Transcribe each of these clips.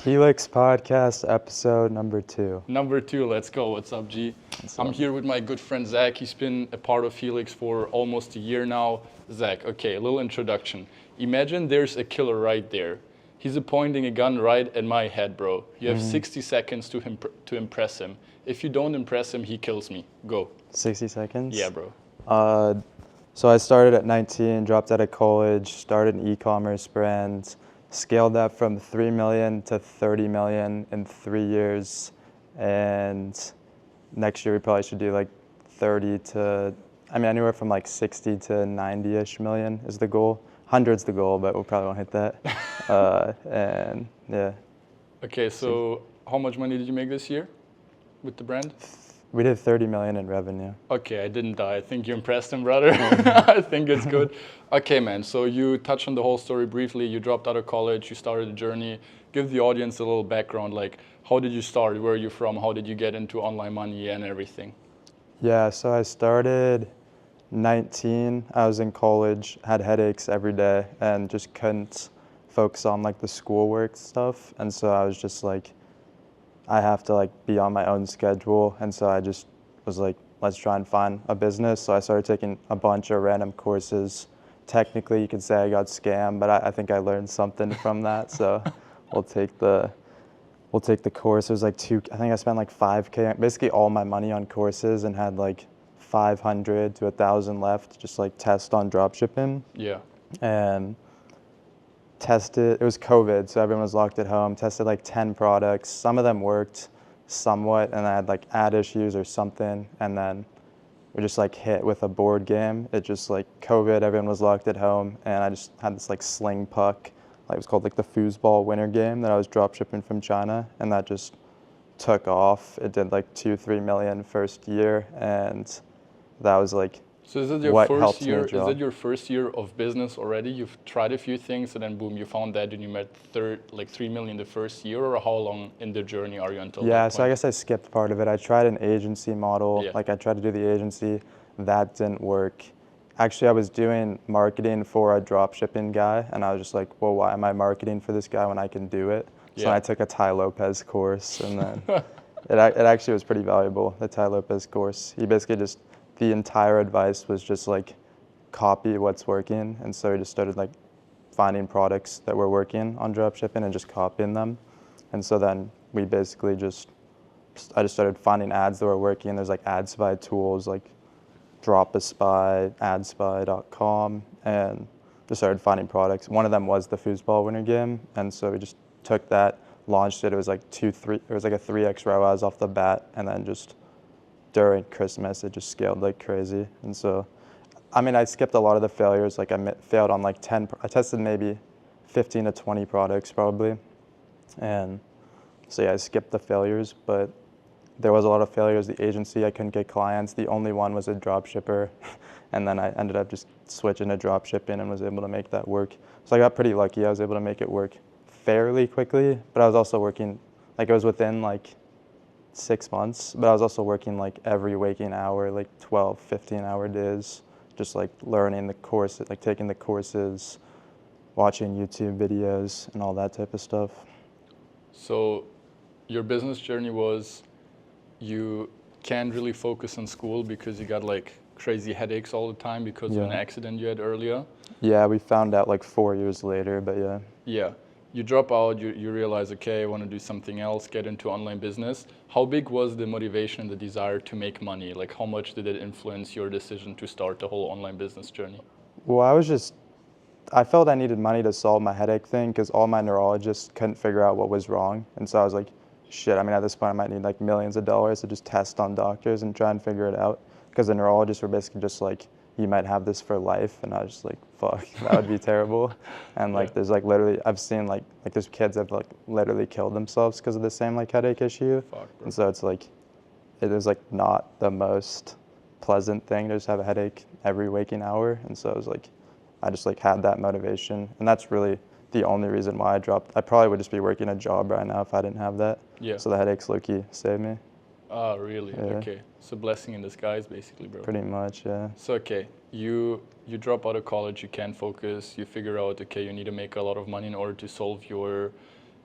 Helix podcast episode number 2. Number 2, let's go. What's up, G? I'm here with my good friend Zach. He's been a part of Helix for almost a year now. Zach, okay, a little introduction. Imagine there's a killer right there. He's pointing a gun right at my head, bro. You have 60 seconds to impress him. If you don't impress him, he kills me. Go. 60 seconds? Yeah, bro. So I started at 19, dropped out of college, started an e-commerce brand, scaled that from 3 million to 30 million in 3 years. And next year we probably should do like 30 to, anywhere from like 60 to 90-ish million is the goal. 100's the goal, but we'll probably won't hit that. And yeah. Okay, so how much money did you make this year with the brand? We did 30 million in revenue. Okay, I didn't die. I think you impressed him, brother. I think it's good. Okay, man, so you touched on the whole story briefly. You dropped out of college, you started a journey. Give the audience a little background, like how did you start? Where are you from? How did you get into online money and everything? Yeah, so I started 19. I was in college, had headaches every day, and just couldn't focus on like the schoolwork stuff. And so I was just like, I have to like be on my own schedule, and so I just was like, let's try and find a business. So I started taking a bunch of random courses. Technically, you could say I got scammed, but I think I learned something from that. So we'll take the course. It was like I think I spent like 5K, basically all my money on courses, and had like 500 to 1,000 left, just like test on dropshipping. Yeah. And tested, it was COVID, so everyone was locked at home, tested like 10 products. Some of them worked somewhat, and I had like ad issues or something, and then we just like hit with a board game. It just like COVID, everyone was locked at home, and I just had this like sling puck, like it was called like the foosball winner game that I was drop shipping from China, and that just took off. It did like 2-3 million first year, and that was like so is it your what first helped year? me Is drop. it your first year of business already? You've tried a few things, and then boom, you found that, and you made 3 million the first year. Or how long in the journey are you until that Yeah, point? so I guess I skipped part of it. I tried an agency model. Yeah. Like I tried to do the agency. That didn't work. Actually, I was doing marketing for a drop shipping guy, and I was just like, well, why am I marketing for this guy when I can do it? So Yeah. I took a Tai Lopez course, and then it actually was pretty valuable, the Tai Lopez course. He basically just, the entire advice was just like copy what's working. And so we just started like finding products that were working on dropshipping and just copying them. And so then we basically I just started finding ads that were working. There's like ad spy tools like Dropaspy, adspy.com, and just started finding products. One of them was the foosball winner game. And so we just took that, launched it. It was like it was like a 3x ROAS off the bat, and then just during Christmas, it just scaled like crazy. And so, I skipped a lot of the failures. Like I failed on like 10, I tested maybe 15 to 20 products probably. And so yeah, I skipped the failures, but there was a lot of failures. The agency, I couldn't get clients. The only one was a drop shipper. And then I ended up just switching to drop shipping and was able to make that work. So I got pretty lucky. I was able to make it work fairly quickly, but I was also working, like it was within like 6 months, but I was also working like every waking hour, like 12, 15-hour days, just like learning the course, like taking the courses, watching YouTube videos and all that type of stuff. So your business journey was you can't really focus on school because you got like crazy headaches all the time because of an accident you had earlier. Yeah, we found out like 4 years later, but yeah. Yeah. You drop out, you realize, okay, I want to do something else, get into online business. How big was the motivation and the desire to make money? Like how much did it influence your decision to start the whole online business journey? Well, I felt I needed money to solve my headache thing because all my neurologists couldn't figure out what was wrong. And so I was like, shit, at this point I might need like millions of dollars to just test on doctors and try and figure it out. Because the neurologists were basically just like, you might have this for life. And I was just like, fuck, that would be terrible. And like, there's like literally, I've seen like there's kids that have like literally killed themselves because of the same like headache issue. Fuck, bro. And so it's like, it is like not the most pleasant thing to just have a headache every waking hour. And so it was like, I just like had that motivation. And that's really the only reason why I dropped. I probably would just be working a job right now if I didn't have that. Yeah. So the headaches low-key saved me. Ah, really? Yeah. Okay. So blessing in disguise, basically, bro. Pretty much, yeah. So, okay, you drop out of college, you can't focus, you figure out, okay, you need to make a lot of money in order to solve your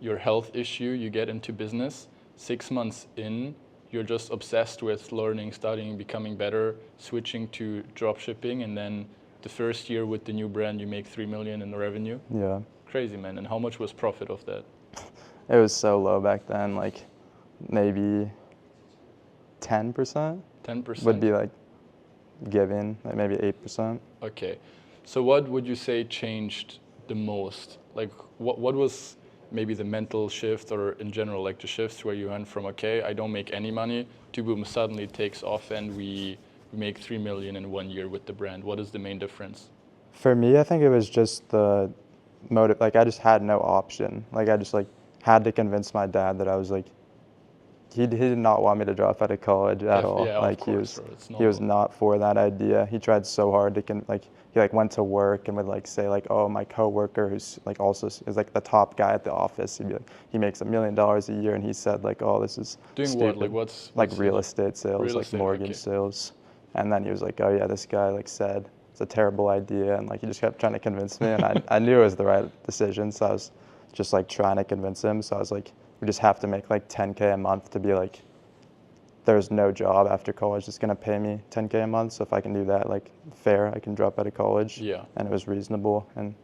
your health issue, you get into business. 6 months in, you're just obsessed with learning, studying, becoming better, switching to drop shipping, and then the first year with the new brand, you make 3 million in revenue. Yeah. Crazy, man. And how much was profit of that? It was so low back then, like maybe 10% 10%? would be like giving, like maybe 8%. Okay. So what would you say changed the most? Like what was maybe the mental shift, or in general, like the shifts where you went from, okay, I don't make any money, to boom, suddenly it takes off and we make 3 million in 1 year with the brand? What is the main difference? For me, I think it was just the motive. Like I just had no option. Like I just like had to convince my dad that I was like, he did not want me to drop out of college at all. Yeah, like of course, bro. It's he was normal. not for that idea. He tried so hard to he like went to work and would like say like, oh, my coworker who's like also is like the top guy at the office. He'd be like, he makes $1 million a year, and he said like, oh, this is doing stupid. what? Like what's like real his- estate sales, real like estate, mortgage okay. sales. And then he was like, oh yeah, this guy like said it's a terrible idea, and like he just kept trying to convince me, and I knew it was the right decision, so I was just like trying to convince him. So I was like, we just have to make like 10K a month to be like, there's no job after college that's gonna pay me 10K a month. So if I can do that, like fair, I can drop out of college. Yeah. And it was reasonable, and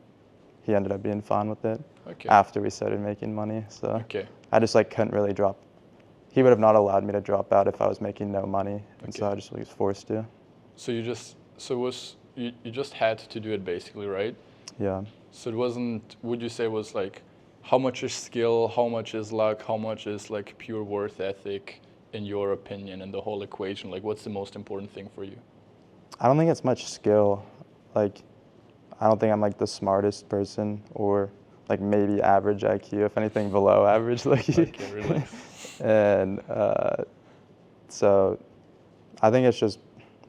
he ended up being fine with it. Okay. After we started making money. So Okay. I just like couldn't really drop. He would have not allowed me to drop out if I was making no money, and so Okay. I just was forced to. So you just had to do it basically, right? Yeah. So it wasn't, would you say it was like, how much is skill, how much is luck, how much is like pure worth ethic in your opinion, in the whole equation? Like what's the most important thing for you? I don't think it's much skill. Like, I don't think I'm like the smartest person, or like maybe average IQ, if anything below average. Like, Okay, relax. and so I think it's just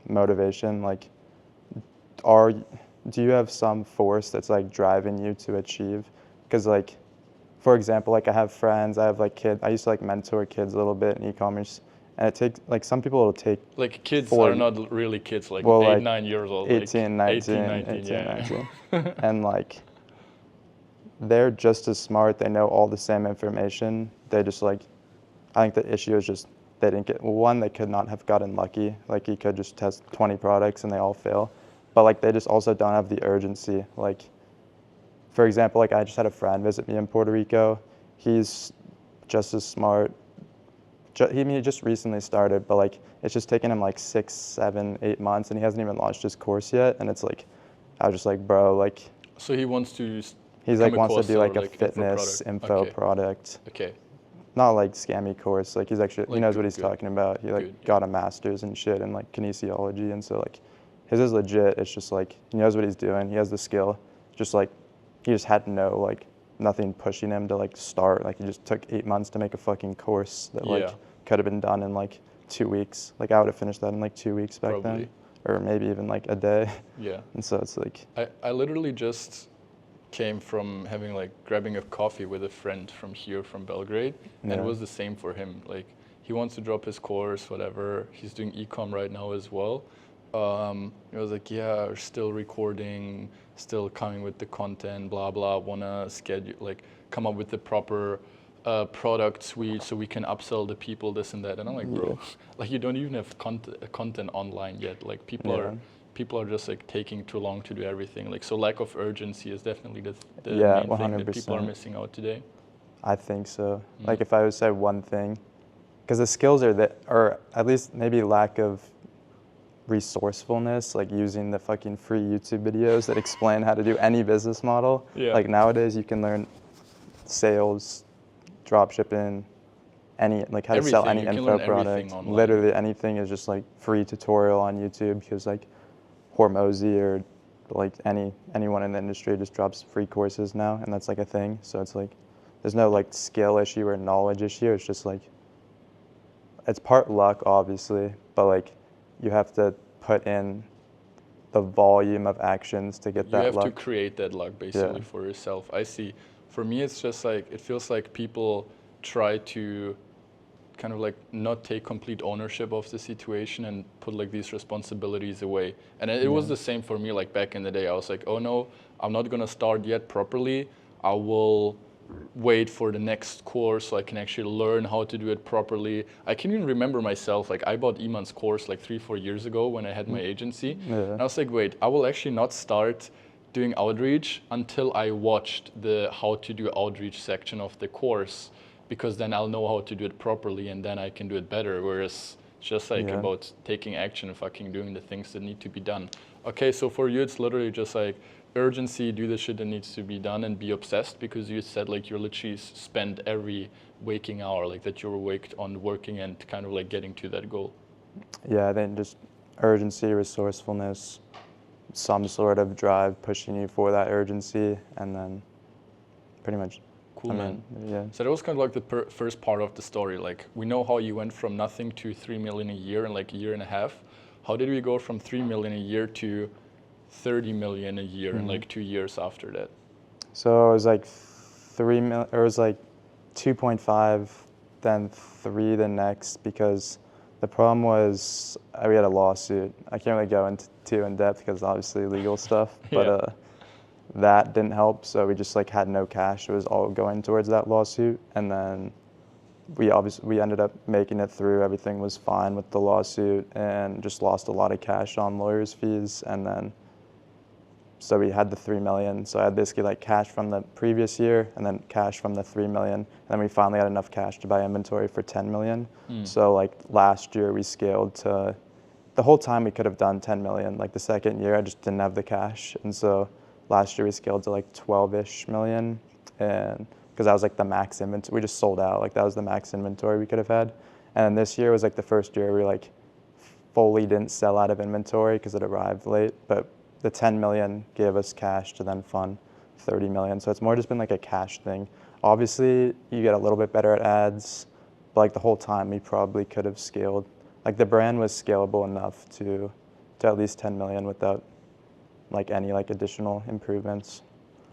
motivation. Like, do you have some force that's like driving you to achieve? Because like, for example, like I have friends, I have like kids. I used to like mentor kids a little bit in e-commerce, and it takes like some people it'll take Like kids 4 are not really kids, like well, 8, like 9 years old. 18, like 19, 19, yeah. 19. And like, they're just as smart. They know all the same information. They just like, I think the issue is just they didn't get, one, they could not have gotten lucky. Like you could just test 20 products and they all fail. But like they just also don't have the urgency. Like, for example, like I just had a friend visit me in Puerto Rico. He's just as smart. He just recently started, but like it's just taken him like 6, 7, 8 months, and he hasn't even launched his course yet. And it's like, I was just like, bro, like So he wants to he's become like a wants to course do seller, like a like fitness info Okay. product, Okay. not like scammy course. Like he's actually he Like, knows what good, he's good. talking about. He like Good, got a master's and shit in like kinesiology, and so like his is legit. It's just like he knows what he's doing. He has the skill. Just like he just had nothing pushing him to like start. Like he just took 8 months to make a fucking course that like Yeah. could have been done in like 2 weeks. Like I would have finished that in like 2 weeks back Probably. then, or maybe even like a day. Yeah. And so it's like, I literally just came from having like grabbing a coffee with a friend from here from Belgrade, and it Yeah. was the same for him. Like he wants to drop his course, whatever. He's doing ecom right now as well. He was like, yeah, we're still recording, still coming with the content, blah blah. Wanna schedule, like come up with the proper product suite so we can upsell the people, this and that. And I'm like, bro, like you don't even have content online yet. Like people are just like taking too long to do everything. Like so, lack of urgency is definitely the Yeah, main thing that people are 100%. missing out today. I think so. Like if I would say one thing, because the skills are that, or at least maybe lack of resourcefulness, like using the fucking free YouTube videos that explain how to do any business model. Yeah. Like nowadays you can learn sales, drop shipping, like how to sell Everything. any You can info learn everything product. online. Literally anything is just like free tutorial on YouTube, because like Hormozy or like anyone in the industry just drops free courses now, and that's like a thing. So it's like there's no like skill issue or knowledge issue. It's just like it's part luck, obviously, but like you have to put in the volume of actions to get You that have luck. to create that luck basically Yeah. for yourself. I see. For me, it's just like it feels like people try to kind of like not take complete ownership of the situation and put like these responsibilities away. And it was the same for me. Like back in the day, I was like, oh no, I'm not gonna start yet properly. I will wait for the next course so I can actually learn how to do it properly. I can even remember myself, like I bought Iman's course like 3-4 years ago when I had my agency. Yeah. And I was like, wait, I will actually not start doing outreach until I watched the how to do outreach section of the course, because then I'll know how to do it properly and then I can do it better. Whereas it's just like Yeah. about taking action and fucking doing the things that need to be done. Okay, so for you, it's literally just like urgency, do the shit that needs to be done and be obsessed, because you said like you're literally spend every waking hour, like that you're awake on working and kind of like getting to that goal. Yeah, I think just urgency, resourcefulness, some sort of drive pushing you for that urgency, and then pretty much. Cool, man. Yeah. So that was kind of like the first part of the story. Like we know how you went from nothing to 3 million a year in like a year and a half. How did we go from 3 million a year to 30 million a year in like 2 years after that? So it was like 3 mil, or it was like 2.5, then 3 the next, because the problem was we had a lawsuit. I can't really go into too in depth because obviously legal stuff, but Yeah. that didn't help. So we just like had no cash. It was all going towards that lawsuit, and then we ended up making it through. Everything was fine with the lawsuit, and just lost a lot of cash on lawyers' fees, and then. So we had the 3 million. So I had basically like cash from the previous year and then cash from the 3 million. And then we finally had enough cash to buy inventory for 10 million. So like last year we scaled to, the whole time we could have done 10 million. Like the second year I just didn't have the cash. And so last year we scaled to like 12-ish million. And because that was like the max inventory, we just sold out. Like that was the max inventory we could have had. And then this year was like the first year we like fully didn't sell out of inventory because it arrived late. But the 10 million gave us cash to then fund 30 million. So it's more just been like a cash thing. Obviously, you get a little bit better at ads, but like the whole time we probably could have scaled. Like the brand was scalable enough to at least 10 million without like any like additional improvements.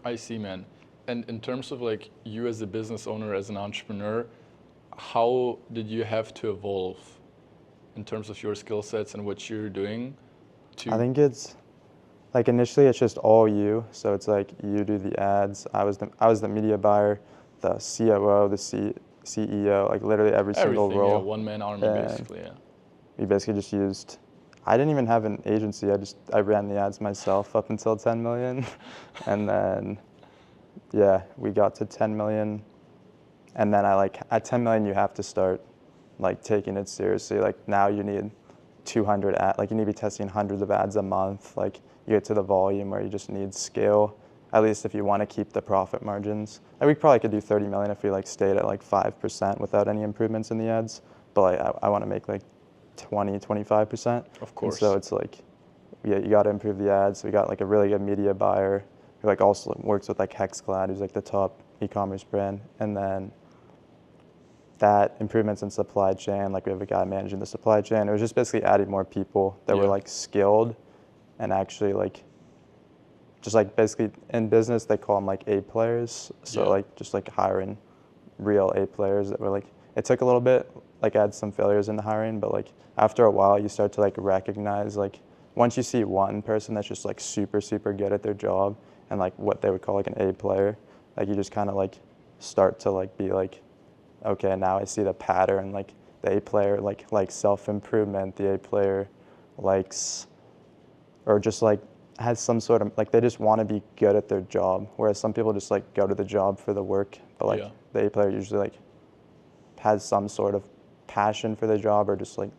I see, man. And in terms of like you as a business owner, as an entrepreneur, how did you have to evolve in terms of your skill sets and what you're doing to... I think it's like initially it's just all you. So it's like you do the ads. I was the media buyer, the COO, the CEO, like literally every single role. Yeah, one-man army, And basically, yeah. we basically just used, I didn't even have an agency. I ran the ads myself up until 10 million. And then, yeah, we got to 10 million. And then at 10 million, you have to start like taking it seriously. Like now you need 200 like you need to be testing hundreds of ads a month. Like you get to the volume where you just need scale, at least if you want to keep the profit margins. Like we probably could do 30 million if we like stayed at like 5% without any improvements in the ads. But like I want to make like 20, 25%. Of course. And so it's like, yeah, you got to improve the ads. We got like a really good media buyer who like also works with like Hexclad, who's like the top e-commerce brand. And then that improvements in supply chain, like we have a guy managing the supply chain. It was just basically adding more people that were like skilled and actually like, just like basically in business, they call them like A players. So like just like hiring real A players that were like, it took a little bit, like I had some failures in the hiring, but like after a while you start to like recognize, like once you see one person that's just like super, super good at their job and like what they would call like an A player, like you just kind of like start to like be like, okay, now I see the pattern, like the A player like self-improvement, the A player likes, or just like has some sort of, like they just want to be good at their job, whereas some people just like go to the job for the work, but like the A player usually like has some sort of passion for their job or just like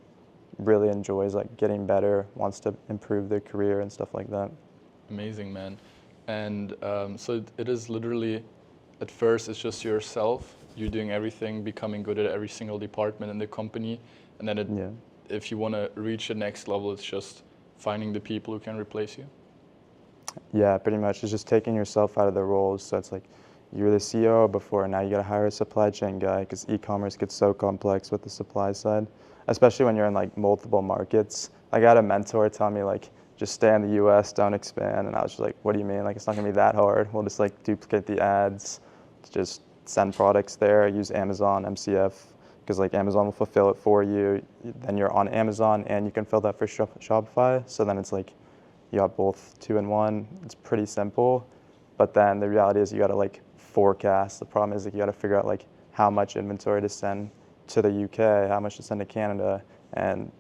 really enjoys like getting better, wants to improve their career and stuff like that. Amazing, man. And so it is literally, at first it's just yourself, you're doing everything, becoming good at every single department in the company, and then if you want to reach the next level, it's just finding the people who can replace you. Yeah, pretty much. It's just taking yourself out of the roles. So it's like you were the CEO before, now you got to hire a supply chain guy because e-commerce gets so complex with the supply side, especially when you're in like multiple markets. I got a mentor tell me like, just stay in the US, don't expand. And I was just like, what do you mean? Like, it's not gonna be that hard. We'll just like duplicate the ads, just send products there, use Amazon, MCF, because like Amazon will fulfill it for you. Then you're on Amazon and you can fill that for Shopify. So then it's like, you got both 2 in 1. It's pretty simple. But then the reality is you gotta like forecast. The problem is like you got to figure out like how much inventory to send to the UK, how much to send to Canada, and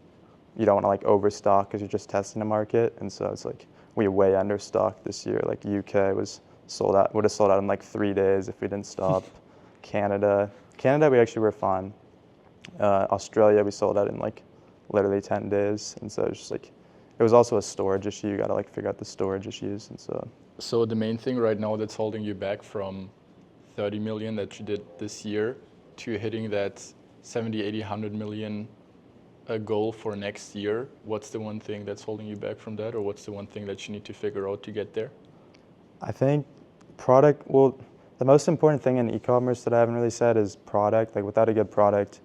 you don't want to like overstock because you're just testing the market. And so it's like we way understocked this year. Like UK was sold out, would have sold out in like 3 days if we didn't stop. Canada we actually were fine. Australia we sold out in like literally 10 days. And so it's just like, it was also a storage issue. You got to like figure out the storage issues. And so the main thing right now that's holding you back from 30 million that you did this year to hitting that 70, 80, 100 million goal for next year, what's the one thing that's holding you back from that, or what's the one thing that you need to figure out to get there? I think product, well, the most important thing in e-commerce that I haven't really said is product. Like without a good product,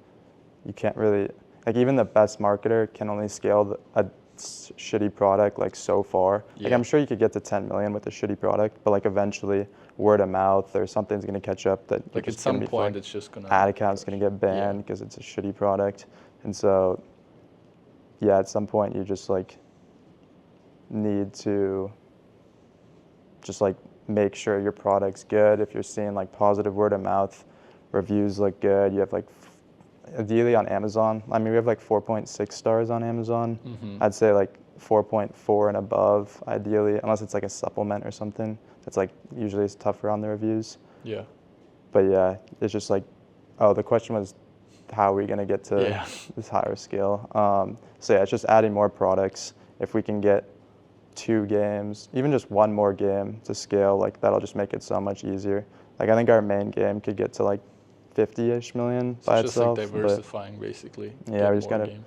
you can't really, like even the best marketer can only scale a shitty product like so far. Yeah. Like I'm sure you could get to 10 million with a shitty product, but like eventually word of mouth or something's gonna catch up that like at some point it's just gonna, ad account's gonna get banned because it's a shitty product. And so yeah, at some point you just like need to just like make sure your product's good. If you're seeing like positive word of mouth, reviews look good, you have like ideally on Amazon, I mean we have like 4.6 stars on Amazon. I'd say like 4.4 and above ideally, unless it's like a supplement or something. That's like usually it's tougher on the reviews. Yeah. But yeah, it's just like, oh, the question was how are we gonna get to this higher scale? So yeah, it's just adding more products. If we can get 2 games, even just 1 more game to scale, like that'll just make it so much easier. Like I think our main game could get to like 50-ish million by itself. Just like diversifying basically. Yeah, we just gotta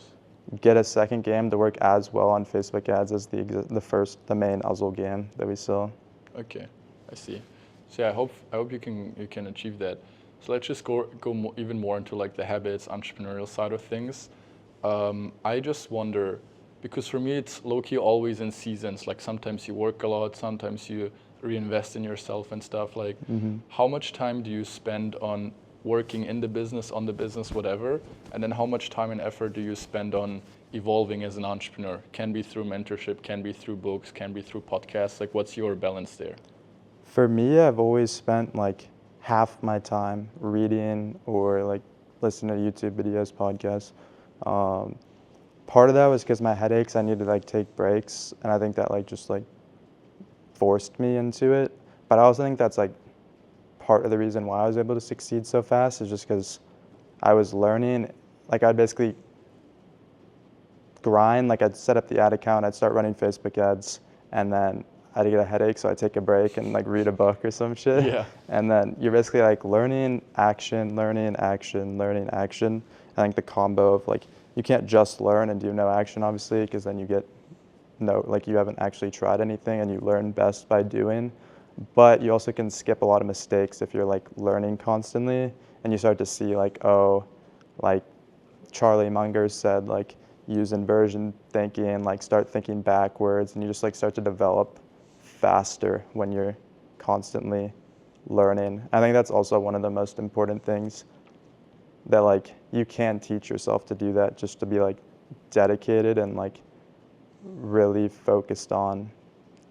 get a second game to work as well on Facebook ads as the main Uzzle game that we sell. Okay, I see. So yeah, I hope you can achieve that. So let's just go even more into like the habits, entrepreneurial side of things. I just wonder, because for me it's low-key always in seasons. Like sometimes you work a lot, sometimes you reinvest in yourself and stuff. Like how much time do you spend on working in the business, on the business, whatever, and then how much time and effort do you spend on evolving as an entrepreneur? Can be through mentorship, can be through books, can be through podcasts. Like what's your balance there? For me, I've always spent like half my time reading or like listening to YouTube videos, podcasts. Part of that was because my headaches, I needed to like take breaks, and I think that like just like forced me into it. But I also think that's like part of the reason why I was able to succeed so fast is just because I was learning. Like I'd basically grind, like I'd set up the ad account, I'd start running Facebook ads, and then I'd get a headache, so I'd take a break and like read a book or some shit. Yeah. And then you're basically like learning, action, learning, action, learning, action. I think the combo of like, you can't just learn and do no action, obviously, because then you get like you haven't actually tried anything, and you learn best by doing. But you also can skip a lot of mistakes if you're like learning constantly, and you start to see like, oh, like Charlie Munger said, like use inversion thinking, like start thinking backwards, and you just like start to develop faster when you're constantly learning. I think that's also one of the most important things that like you can teach yourself to do that, just to be like dedicated and like really focused on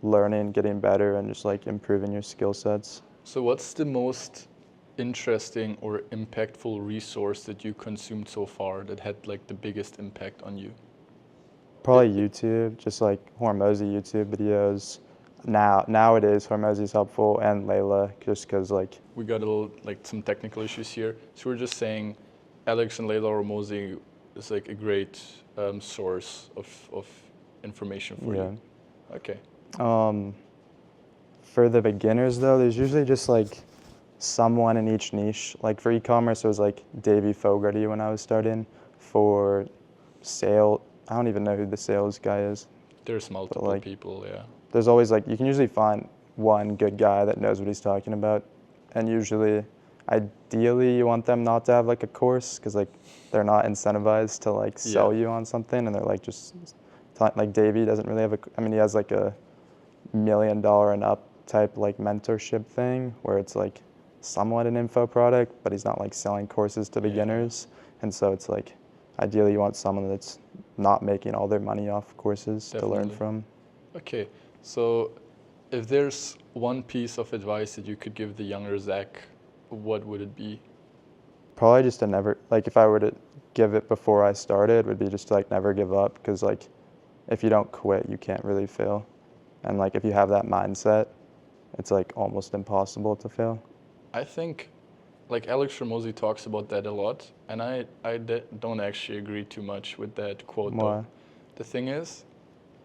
learning, getting better, and just like improving your skill sets. So what's the most interesting or impactful resource that you consumed so far that had like the biggest impact on you? Probably YouTube, just like Hormozy YouTube videos. Nowadays Hormozy is helpful, and Layla, just because like we got a little like some technical issues here. So we're just saying Alex and Layla Hormozy is like a great source of information for you. Okay. For the beginners though, there's usually just like someone in each niche. Like for e-commerce, it was like Davey Fogarty when I was starting. For sale, I don't even know who the sales guy is. There's multiple people, yeah. There's always like, you can usually find one good guy that knows what he's talking about. And usually, ideally, you want them not to have like a course, because like they're not incentivized to like sell you on something, and they're like just, like Davey doesn't really have I mean, he has like a $1 million and up type like mentorship thing where it's like somewhat an info product, but he's not like selling courses to beginners. And so it's like, ideally you want someone that's not making all their money off courses to learn from. Okay, so if there's one piece of advice that you could give the younger Zach, what would it be? Probably just to never, like if I were to give it before I started, would be just to like never give up, because like if you don't quit, you can't really fail. And like if you have that mindset, it's like almost impossible to fail. I think, like Alex Ramosi talks about that a lot, and don't actually agree too much with that quote Why? though. The thing is,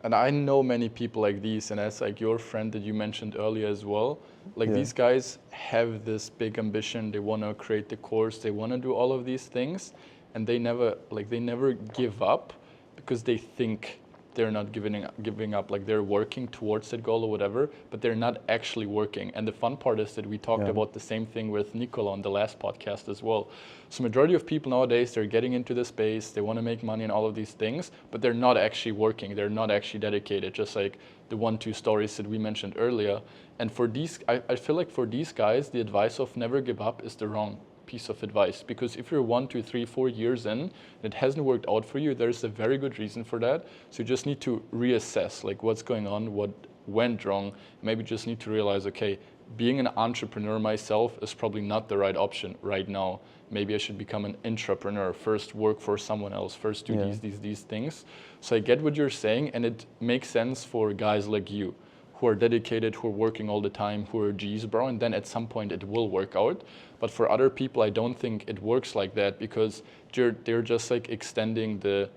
and I know many people like these, and as like your friend that you mentioned earlier as well, like Yeah. these guys have this big ambition. They want to create the course. They want to do all of these things, and they never give up because they think they're not giving up. Like they're working towards that goal or whatever, but they're not actually working. And the fun part is that we talked Yeah. about the same thing with Nicola on the last podcast as well. So majority of people nowadays, they're getting into the space, they want to make money and all of these things, but they're not actually working. They're not actually dedicated, just like the 1-2 stories that we mentioned earlier. And for these, I feel like for these guys, the advice of never give up is the wrong piece of advice, because if you're 1, 2, 3, 4 years in and it hasn't worked out for you, there's a very good reason for that. So you just need to reassess like what's going on, what went wrong. Maybe just need to realize, okay, being an entrepreneur myself is probably not the right option right now. Maybe I should become an intrapreneur, first work for someone else, first do Yeah. these things. So I get what you're saying, and it makes sense for guys like you who are dedicated, who are working all the time, who are G's, bro, and then at some point it will work out. But for other people, I don't think it works like that, because they're just like extending the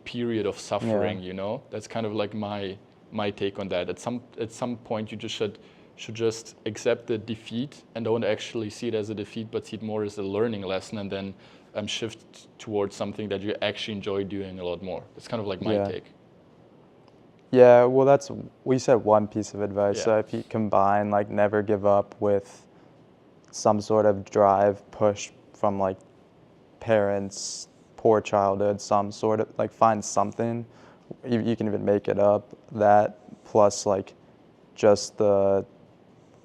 period of suffering, you know? That's kind of like my take on that. At some point, you just should just accept the defeat and don't actually see it as a defeat, but see it more as a learning lesson, and then shift towards something that you actually enjoy doing a lot more. It's kind of like my Yeah. take. Yeah, well, we said one piece of advice. Yeah. So if you combine like never give up with some sort of drive, push from like parents, poor childhood, some sort of like find something. You can even make it up. That plus like just the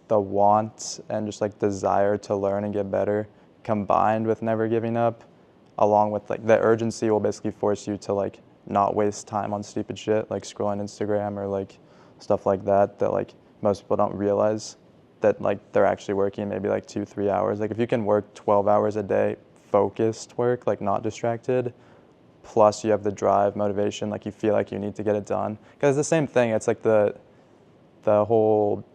want and just like desire to learn and get better, combined with never giving up, along with like the urgency, will basically force you to like not waste time on stupid shit like scrolling Instagram or like stuff like that like most people don't realize that like they're actually working maybe like 2-3 hours. Like if you can work 12 hours a day, focused work, like not distracted, plus you have the drive, motivation, like you feel like you need to get it done. Because it's the same thing. It's like the whole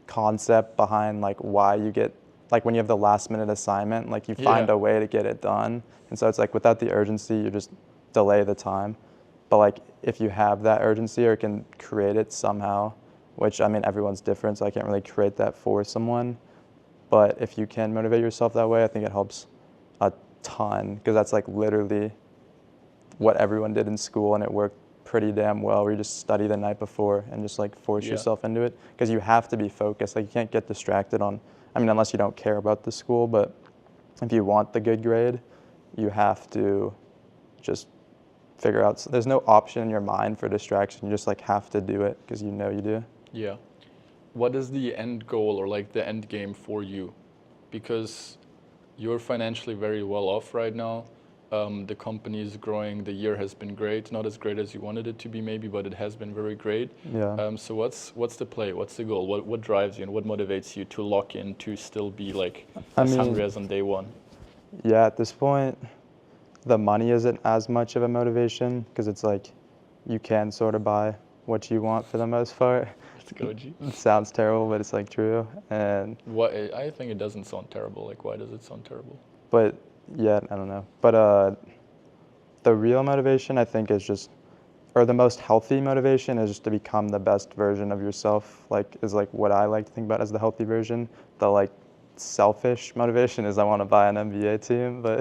concept behind like why you get, like when you have the last minute assignment, like you find Yeah. a way to get it done. And so it's like without the urgency, you just delay the time. But like if you have that urgency or can create it somehow, which I mean, everyone's different, so I can't really create that for someone. But if you can motivate yourself that way, I think it helps a ton, because that's like literally what everyone did in school, and it worked pretty damn well, where you just study the night before and just like force Yeah. yourself into it, because you have to be focused. Like you can't get distracted on, I mean, unless you don't care about the school, but if you want the good grade, you have to just figure out, there's no option in your mind for distraction. You just like have to do it because you know you do. Yeah. What is the end goal or like the end game for you? Because you're financially very well off right now. The company is growing. The year has been great. Not as great as you wanted it to be maybe, but it has been very great. Yeah. So what's the play? What's the goal? What drives you and what motivates you to lock in, to still be like as hungry as on day one? Yeah, at this point, the money isn't as much of a motivation, because it's like you can sort of buy what you want for the most part. Let's go, G. It sounds terrible, but it's like true. And What, I think it doesn't sound terrible. Like, why does it sound terrible? but yeah, I don't know. But the real motivation, I think, is just, or the most healthy motivation is just to become the best version of yourself. Like is like what I like to think about as the healthy version. The like selfish motivation is I want to buy an NBA team, but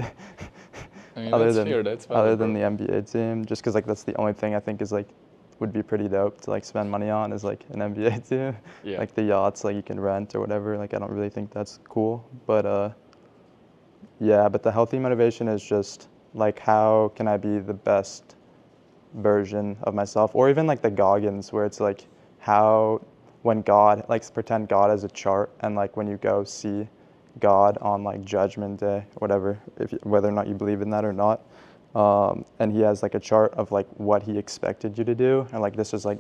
I mean, that's fair. That's valid, other than bro. the NBA team, just because like that's the only thing I think is like would be pretty dope to like spend money on, is like an NBA team. Yeah. Like the yachts like you can rent or whatever. Like I don't really think that's cool, but yeah. But the healthy motivation is just like, how can I be the best version of myself? Or even like the Goggins, where it's like, how, when God, like pretend God as a chart, and like when you go see God on like Judgment Day, whatever, whether or not you believe in that or not, and he has like a chart of like what he expected you to do, and like this is like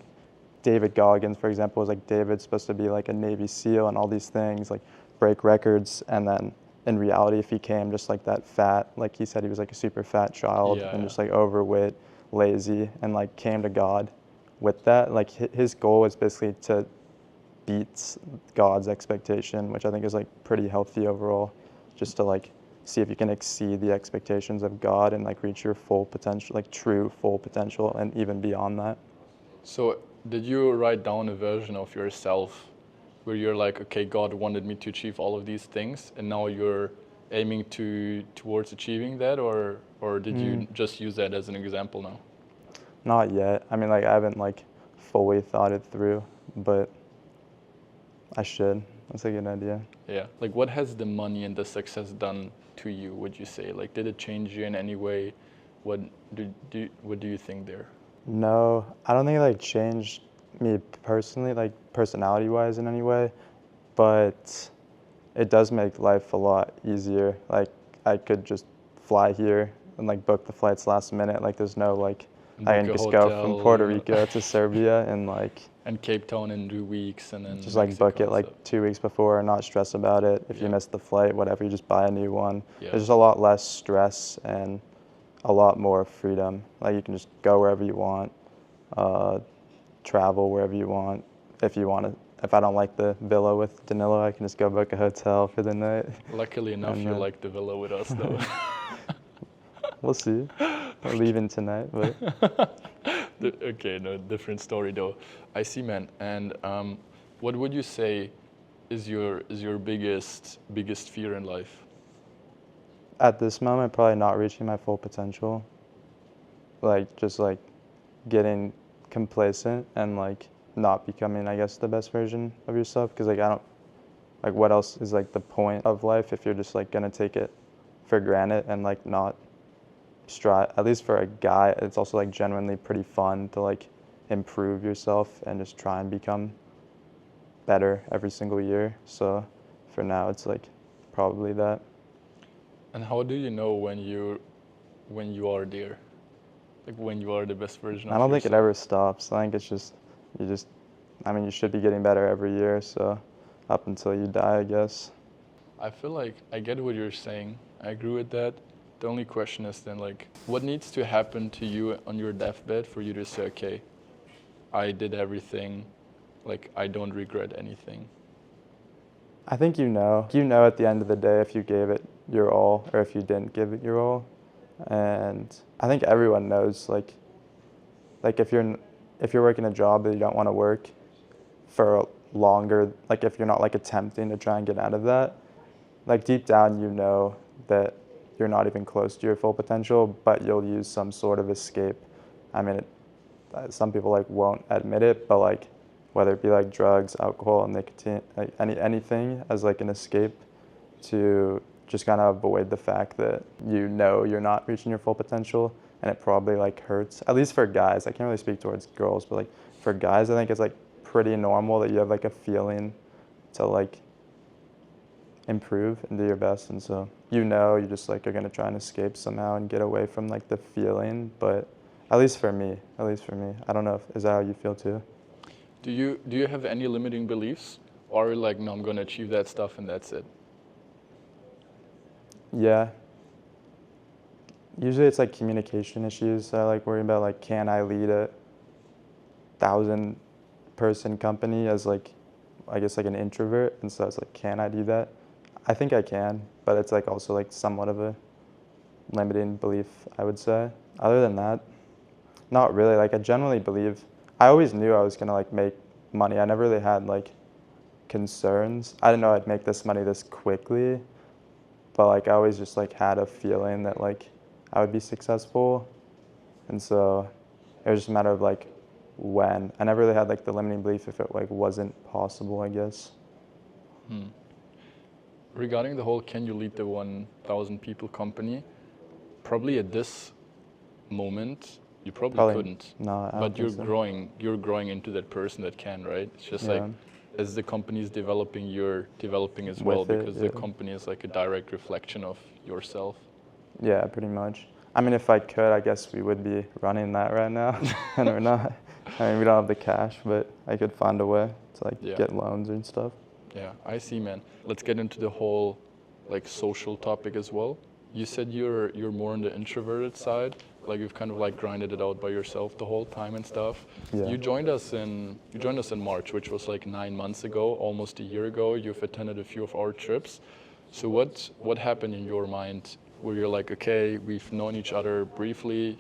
David Goggins, for example, was like David's supposed to be like a Navy SEAL and all these things, like break records, and then in reality, if he came just like that fat, like he said he was like a super fat child Yeah, and yeah. just like overweight, lazy, and like came to God with that. Like his goal was basically to beat God's expectation, which I think is like pretty healthy overall, just to like see if you can exceed the expectations of God and like reach your full potential, like true full potential, and even beyond that. So did you write down a version of yourself where you're like, okay, God wanted me to achieve all of these things, and now you're aiming towards achieving that, or did you just use that as an example now? Not yet. I mean, like I haven't like fully thought it through, but I should. That's a good idea. Yeah. Like, what has the money and the success done to you, would you say? Like, did it change you in any way? What what do you think there? No, I don't think it like changed me personally, like personality wise in any way, but it does make life a lot easier. Like I could just fly here and like book the flights last minute. Like there's no like I Book can a just go from Puerto hotel Rico to Serbia and like and Cape Town in 2 weeks, and then just like book Mexico it and like stuff. 2 weeks before and not stress about it. If you Yeah. miss the flight, whatever, you just buy a new one. Yeah. There's just a lot less stress and a lot more freedom. Like you can just go wherever you want, uh, travel wherever you want. If you want to, if I don't like the villa with Danilo, I can just go book a hotel for the night. Luckily enough, And you then- like the villa with us, though. We'll see. I'm leaving tonight, but Okay, no, different story though. I see, man. And what would you say is your biggest fear in life? at this moment, probably not reaching my full potential. Like just like getting complacent and like not becoming, I guess, the best version of yourself. Because like I don't like what else is like the point of life if you're just like gonna take it for granted and like not strive. At least for a guy, it's also like genuinely pretty fun to like improve yourself and just try and become better every single year. So for now, it's like probably that. And how do you know when you are there? Like when you are the best version I of don't think it yourself? ever stops. I think it's just you just. I mean, you should be getting better every year. So up until you die, I guess. I feel like I get what you're saying. I agree with that. The only question is then like, what needs to happen to you on your deathbed for you to say, okay, I did everything, like I don't regret anything? I think you know. You know at the end of the day if you gave it your all or if you didn't give it your all. And I think everyone knows like if you're working a job that you don't want to work for longer, like if you're not like attempting to try and get out of that, like deep down you know that you're not even close to your full potential, but you'll use some sort of escape. I mean, some people like won't admit it, but like whether it be like drugs, alcohol, nicotine, like anything as like an escape to just kind of avoid the fact that you know you're not reaching your full potential, and it probably like hurts. At least for guys, I can't really speak towards girls, but like for guys, I think it's like pretty normal that you have like a feeling to like improve and do your best, and so you know you just like are gonna try and escape somehow and get away from like the feeling. But at least for me, I don't know if is that how you feel too. Do you have any limiting beliefs, or are you like, no, I'm gonna achieve that stuff and that's it? Yeah. Usually it's like communication issues. I like worry about like can I lead a 1,000-person company as like I guess like an introvert, and so it's like can I do that? I think I can, but it's like also like somewhat of a limiting belief, I would say. Other than that, not really. Like I generally believe I always knew I was gonna like make money. I never really had like concerns. I didn't know I'd make this money this quickly, but like I always just like had a feeling that like I would be successful, and so it was just a matter of like when. I never really had like the limiting belief if it like wasn't possible, I guess. Regarding the whole can you lead the 1,000 people company, probably at this moment you probably couldn't. No, I don't But think so. you're growing into that person that can, right? It's just Yeah. like as the company is developing, you're developing as With well it, because the yeah. company is like a direct reflection of yourself. Yeah, pretty much. I mean, if I could, I guess we would be running that right now, and we're not. I mean, we don't have the cash, but I could find a way to like Yeah. get loans and stuff. Yeah, I see, man. Let's get into the whole like social topic as well. You said you're more on the introverted side, like you've kind of like grinded it out by yourself the whole time and stuff. Yeah. You joined us in March, which was like 9 months ago, almost a year ago. You've attended a few of our trips. So what happened in your mind where you're like, okay, we've known each other briefly,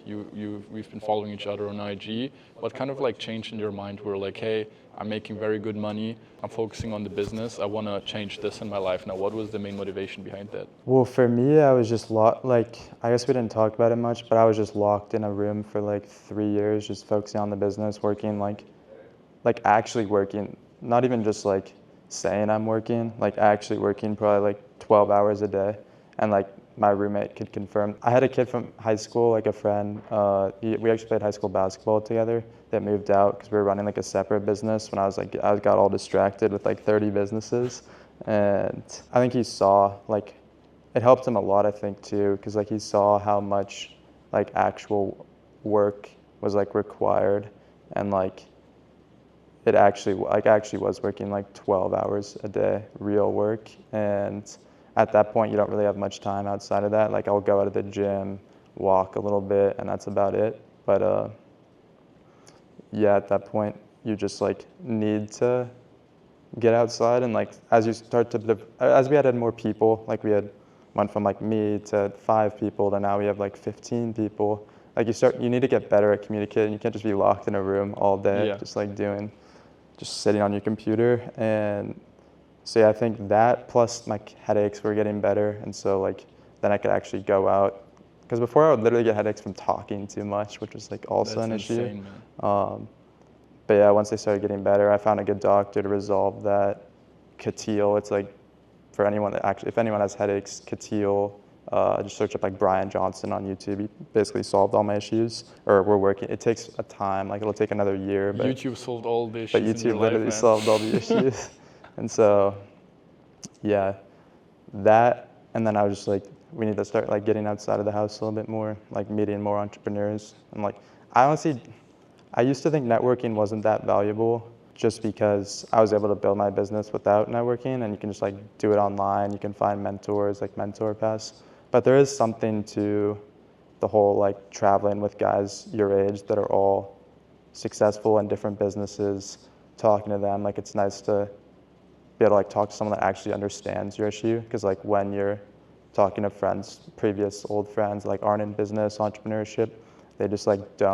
we've been following each other on IG. What kind of like changed in your mind where like, hey, I'm making very good money, I'm focusing on the business, I want to change this in my life now? What was the main motivation behind that? Well, for me, I was just like, I guess we didn't talk about it much, but I was just locked in a room for like 3 years, just focusing on the business, working like actually working, not even just like saying I'm working, like actually working probably like 12 hours a day. And like my roommate could confirm. I had a kid from high school, like a friend, we actually played high school basketball together, that moved out because we were running like a separate business when I got all distracted with like 30 businesses. And I think he saw, like, it helped him a lot, I think, too, because like he saw how much like actual work was like required, and like it actually was working like 12 hours a day, real work. And at that point, you don't really have much time outside of that. Like I'll go out of the gym, walk a little bit, and that's about it. But yeah, at that point, you just like need to get outside. And like as you start to, as we added more people, like we had went from like me to 5 people to now we have like 15 people. Like you need to get better at communicating. You can't just be locked in a room all day, Yeah. just sitting on your computer. And so yeah, I think that plus my headaches were getting better, and so like then I could actually go out, because before I would literally get headaches from talking too much, which was like also an issue. Insane, man. But yeah, once they started getting better, I found a good doctor to resolve that. Catil, it's like for anyone that actually, if anyone has headaches, Catil, just search up like Brian Johnson on YouTube. He basically solved all my issues, or we're working. It takes a time, like it'll take another year. But YouTube solved all the issues but in your YouTube life, literally man. solved all the issues. And so, yeah, that, and then I was just like, we need to start like getting outside of the house a little bit more, like meeting more entrepreneurs. And like, I used to think networking wasn't that valuable, just because I was able to build my business without networking, and you can just like do it online. You can find mentors, like Mentor Pass. But there is something to the whole like traveling with guys your age that are all successful in different businesses, talking to them. Like it's nice to be able to like talk to someone that actually understands your issue, because like when you're talking to friends, previous old friends like aren't in business, entrepreneurship, they just like they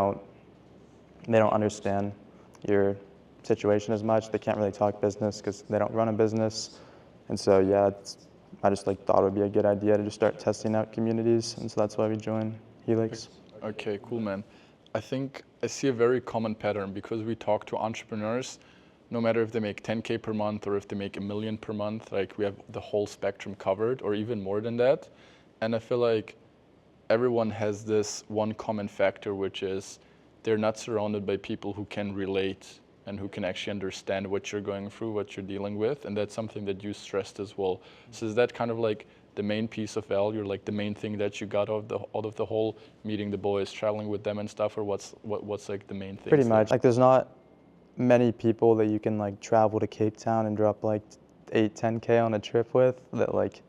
don't understand your situation as much. They can't really talk business because they don't run a business. And so yeah, I just like thought it would be a good idea to just start testing out communities, and so that's why we joined Helix. Okay, cool, man. I think I see a very common pattern because we talk to entrepreneurs, no matter if they make 10K per month or if they make 1 million per month, like we have the whole spectrum covered or even more than that. And I feel like everyone has this one common factor, which is they're not surrounded by people who can relate and who can actually understand what you're going through, what you're dealing with. And that's something that you stressed as well. So is that kind of like the main piece of value, like the main thing that you got out of the whole meeting the boys, traveling with them and stuff, or what's like the main thing? Pretty much. Like there's not many people that you can like travel to Cape Town and drop like 8-10K on a trip with, that like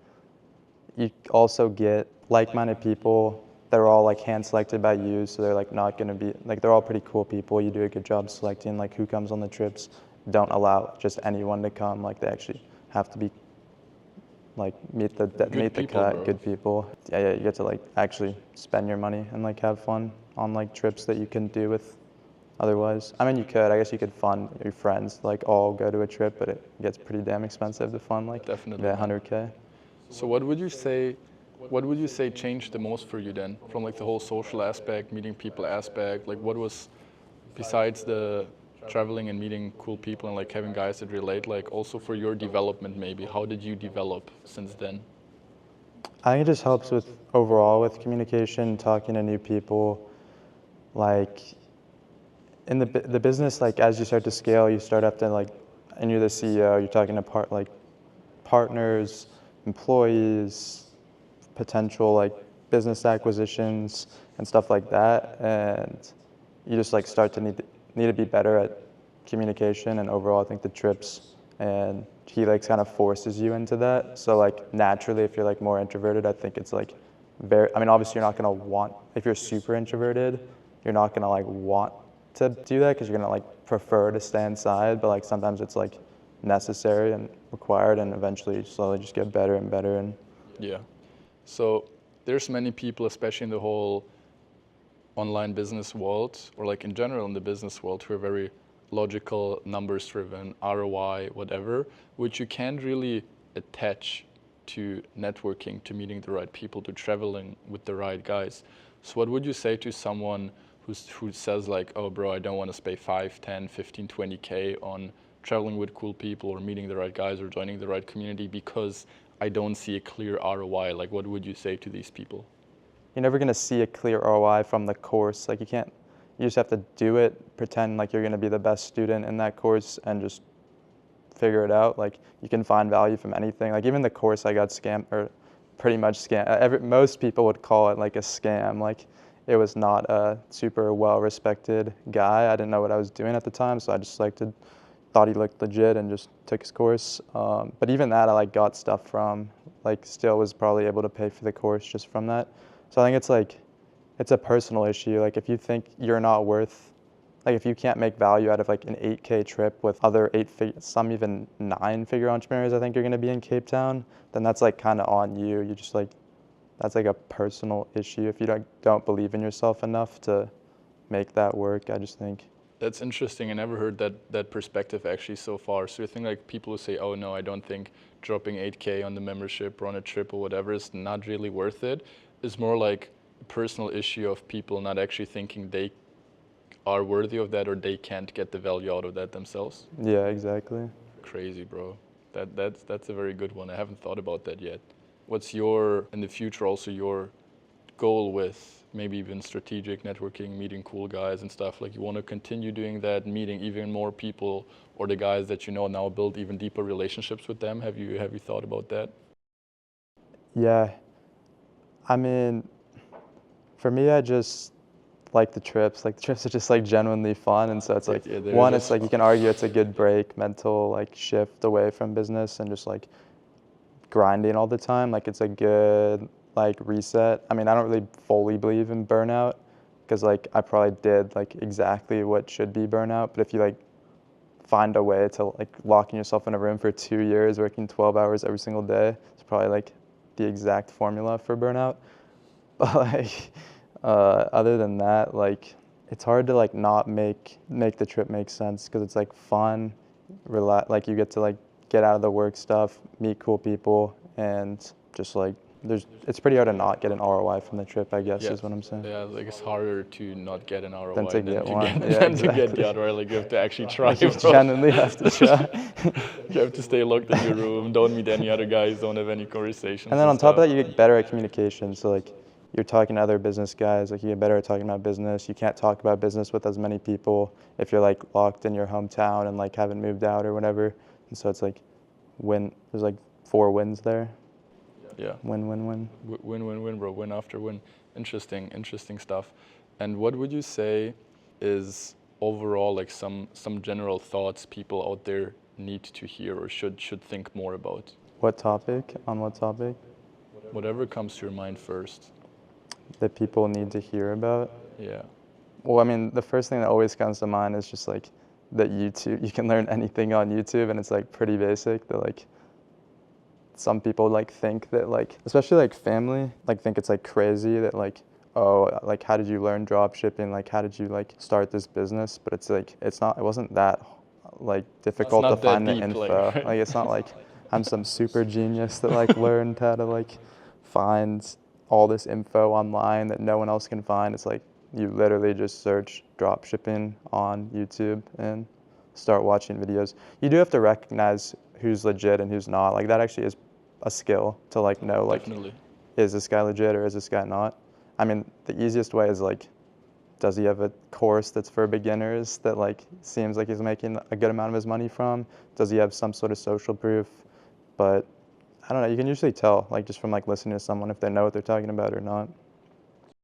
you also get like-minded people that are all like hand selected by you, so they're like not going to be like, they're all pretty cool people. You do a good job selecting like who comes on the trips. Don't allow just anyone to come. Like they actually have to be like meet the people, cut, bro. good people. Yeah, you get to like actually spend your money and like have fun on like trips that you couldn't do with otherwise. I mean, I guess you could fund your friends, like all go to a trip, but it gets pretty damn expensive to fund like Definitely, that man. 100K. So what would you say changed the most for you then, from like the whole social aspect, meeting people aspect? Like what was, besides the traveling and meeting cool people and like having guys that relate, like also for your development maybe, how did you develop since then? I think it just helps with overall with communication, talking to new people. Like in the business, like as you start to scale, you start up to like, and you're the CEO, you're talking to partners, employees, potential like business acquisitions and stuff like that, and you just like start to need need to be better at communication, and overall I think the trips and Helix kind of forces you into that. So like naturally, if you're like more introverted, I think it's like I mean, obviously you're not gonna want, if you're super introverted, you're not gonna like want to do that because you're gonna like prefer to stay inside, but like sometimes it's like necessary and required, and eventually you slowly just get better and better. And Yeah. So there's many people, especially in the whole online business world, or like in general in the business world, who are very logical, numbers driven, ROI, whatever, which you can't really attach to networking, to meeting the right people, to traveling with the right guys. So what would you say to someone who says like, oh bro, I don't want to spend 5, 10, 15, 20K on traveling with cool people or meeting the right guys or joining the right community because I don't see a clear ROI? Like, what would you say to these people? you're never gonna see a clear ROI from the course. Like you just have to do it, pretend like you're gonna be the best student in that course and just figure it out. Like you can find value from anything. Like even the course I got scammed, or pretty much scammed. Most people would call it like a scam. Like it was not a super well-respected guy. I didn't know what I was doing at the time, so I just thought he looked legit and just took his course. But even that I like got stuff from. Like still was probably able to pay for the course just from that. So I think it's a personal issue. Like if you think you're not worth, like if you can't make value out of like an 8K trip with other some even 9-figure entrepreneurs I think you're gonna be in Cape Town, then that's like kind of on you. You just like, that's like a personal issue if you don't believe in yourself enough to make that work, I just think. That's interesting. I never heard that perspective actually so far. So you think like people who say, oh no, I don't think dropping 8K on the membership or on a trip or whatever is not really worth it, is more like a personal issue of people not actually thinking they are worthy of that or they can't get the value out of that themselves. Yeah, exactly. Crazy, bro. That's a very good one. I haven't thought about that yet. What's your, in the future, also your goal with maybe even strategic networking, meeting cool guys and stuff? Like you want to continue doing that, meeting even more people, or the guys that you know now, build even deeper relationships with them? Have you thought about that? Yeah, I mean, for me, I just like the trips. Like the trips are just like genuinely fun, and so it's like Yeah, one, it's like you can argue it's a good break, mental like shift away from business and just like grinding all the time. Like it's a good like reset. I mean, I don't really fully believe in burnout because like I probably did like exactly what should be burnout, but if you like find a way to like locking yourself in a room for 2 years, working 12 hours every single day, it's probably like the exact formula for burnout. But like other than that, like it's hard to like not make the trip make sense because it's like fun, like you get to like get out of the work stuff, meet cool people, and just like it's pretty hard to not get an ROI from the trip, I guess, is what I'm saying. Yeah, like it's harder to not get an ROI Than to get one. Yeah, than to exactly. get the other. Like you have to actually try. You genuinely have to try. You have to stay locked in your room, don't meet any other guys, don't have any conversations. And then on top of that, you get better at communication. So like you're talking to other business guys, like you get better at talking about business. You can't talk about business with as many people if you're like locked in your hometown and like haven't moved out or whatever. And so it's like there's like 4 wins there. Yeah. Win, win, win. Win, win, win, bro. Win after win. Interesting stuff. And what would you say is overall like some general thoughts people out there need to hear or should think more about? What topic? On what topic? Whatever comes to your mind first. That people need to hear about? Yeah. Well, I mean, the first thing that always comes to mind is just like that YouTube, you can learn anything on YouTube, and it's like pretty basic. That like some people like think that like, especially like family, like think it's like crazy that like, oh, like how did you learn drop shipping? Like how did you like start this business? But it's like, it wasn't that like difficult to find the info. Like it's not like I'm some super genius that like learned how to like find all this info online that no one else can find. It's like you literally just search drop shipping on YouTube and start watching videos. You do have to recognize who's legit and who's not. Like that actually is a skill to like know like, Definitely. Is this guy legit or is this guy not? I mean, the easiest way is like, does he have a course that's for beginners that like seems like he's making a good amount of his money from? Does he have some sort of social proof? But I don't know, you can usually tell like just from like listening to someone if they know what they're talking about or not.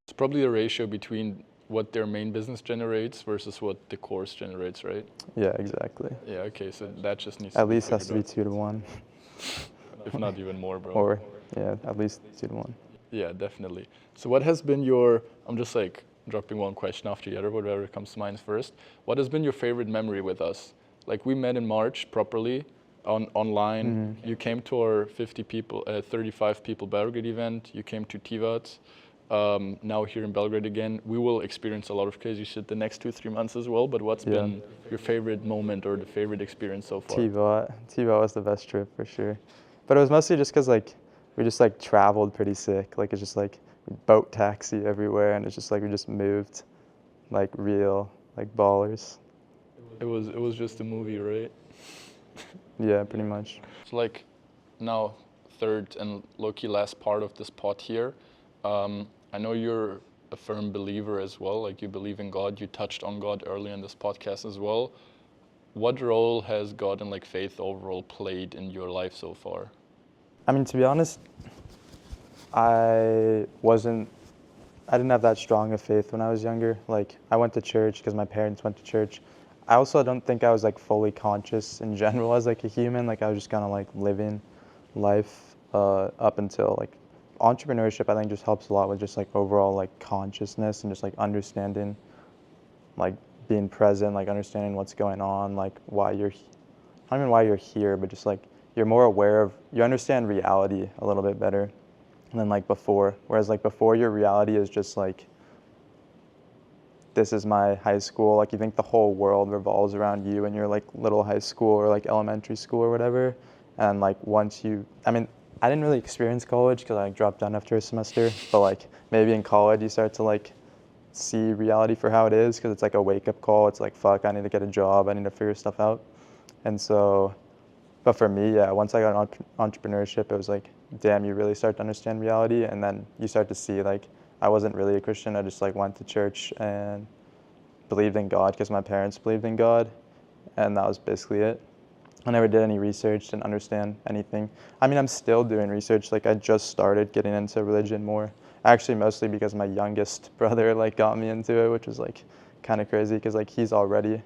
It's probably a ratio between what their main business generates versus what the course generates, right? Yeah, exactly. Yeah, okay, so that just needs At to be least has to be figured 2 to 1, out. If not even more, bro. or yeah, at least 2 to 1. Yeah, definitely. So what has been your, I'm just like dropping one question after the other, whatever comes to mind first. What has been your favorite memory with us? Like we met in March properly online. You came to our 35 people Belgrade event. You came to Tivat. Now here in Belgrade again. We will experience a lot of crazy shit the next 2-3 months as well. But what's been your favorite moment or the favorite experience so far? T-Bot was the best trip for sure. But it was mostly just because like we just like traveled pretty sick. Like it's just like boat taxi everywhere, and it's just like we just moved like real like ballers. It was just a movie, right? Yeah, pretty much. So like now third and low-key last part of this pod here. I know you're a firm believer as well, like you believe in God. You touched on God early in this podcast as well. What role has God and like faith overall played in your life so far? I mean, to be honest, I didn't have that strong of faith when I was younger. Like I went to church because my parents went to church. I also don't think I was like fully conscious in general as like a human. Like I was just kind of like living life up until like entrepreneurship. I think just helps a lot with just like overall like consciousness and just like understanding, like being present, like understanding what's going on, like why you're, not even why you're here, but just like you're more aware of, you understand reality a little bit better than like before. Whereas like before, your reality is just like, this is my high school. Like you think the whole world revolves around you and your like little high school or like elementary school or whatever. And like once you, I mean, I didn't really experience college because I like, dropped out after a semester. But like maybe in college you start to like see reality for how it is, because it's like a wake up call. It's like, fuck, I need to get a job. I need to figure stuff out. And so, but for me, yeah, once I got entrepreneurship, it was like, damn, you really start to understand reality. And then you start to see like, I wasn't really a Christian. I just like went to church and believed in God because my parents believed in God. And that was basically it. I never did any research, didn't understand anything. I mean, I'm still doing research. Like I just started getting into religion more. Actually, mostly because my youngest brother like got me into it, which was like kind of crazy because like he's already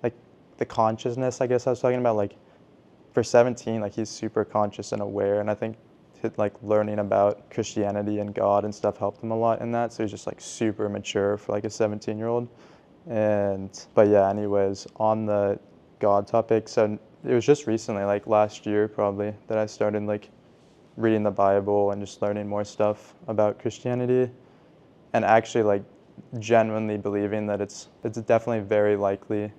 like the consciousness, I guess I was talking about, like for 17, like he's super conscious and aware. And I think like learning about Christianity and God and stuff helped him a lot in that. So he's just like super mature for like a 17-year-old. But yeah, anyways, on the God topic, so it was just recently, like last year probably, that I started like reading the Bible and just learning more stuff about Christianity, and actually like genuinely believing that it's definitely very likely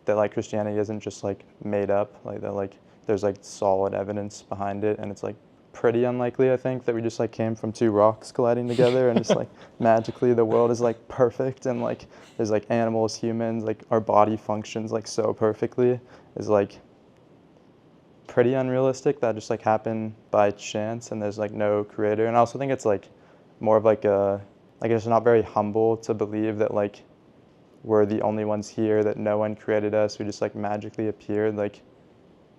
that like Christianity isn't just like made up, like that like there's like solid evidence behind it, and it's like pretty unlikely, I think, that we just like came from two rocks colliding together and just like magically the world is like perfect and like there's like animals, humans, like our body functions like so perfectly, is like pretty unrealistic. That just like happened by chance and there's like no creator. And I also think it's like more of like a, like it's not very humble to believe that like we're the only ones here, that no one created us, we just like magically appeared. Like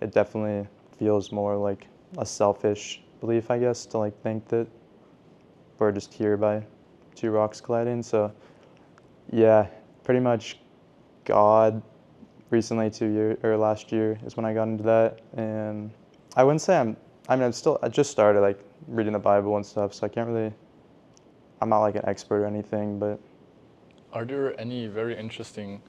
it definitely feels more like a selfish belief, I guess, to like think that we're just here by two rocks colliding. So yeah, pretty much God recently, last year is when I got into that. And I wouldn't say I just started like reading the Bible and stuff, so I can't really, I'm not like an expert or anything, but. Are there any very interesting